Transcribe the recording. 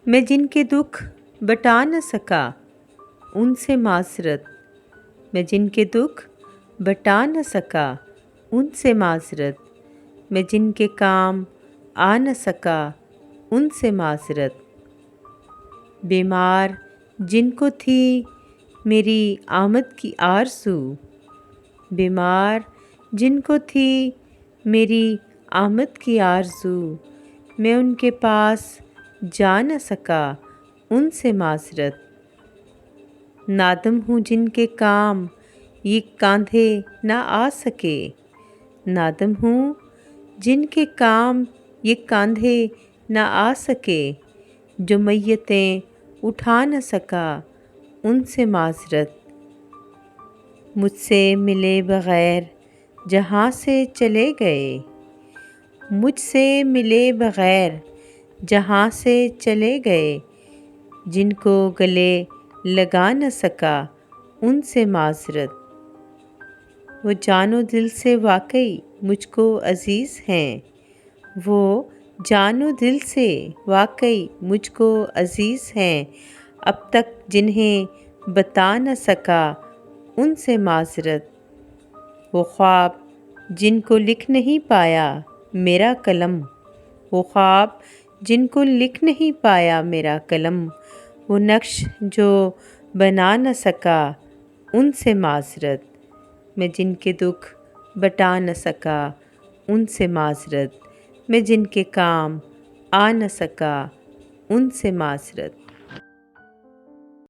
میں جن کے دکھ بٹا نہ سکا ان سے معذرت، میں جن کے دکھ بٹا نہ سکا ان سے معذرت، میں جن کے کام آ نہ سکا ان سے معذرت۔ بیمار جن کو تھی میری آمد کی آرزو، بیمار جن کو تھی میری آمد کی آرزو، میں ان کے پاس جا نہ سکا ان سے معذرت۔ نادم ہوں جن کے کام یہ کاندھے نہ آ سکے، نادم ہوں جن کے کام یہ کاندھے نہ آ سکے، جو میتیں اٹھا نہ سکا ان سے معذرت۔ مجھ سے ملے بغیر جہاں سے چلے گئے، مجھ سے ملے بغیر جہاں سے چلے گئے، جن کو گلے لگا نہ سکا ان سے معذرت۔ وہ جان و دل سے واقعی مجھ کو عزیز ہیں، وہ جان و دل سے واقعی مجھ کو عزیز ہیں، اب تک جنہیں بتا نہ سکا ان سے معذرت۔ وہ خواب جن کو لکھ نہیں پایا میرا قلم، وہ خواب جن کو لکھ نہیں پایا میرا قلم، وہ نقش جو بنا نہ سکا ان سے معذرت۔ میں جن کے دکھ بٹا نہ سکا ان سے معذرت، میں جن کے کام آ نہ سکا ان سے معذرت۔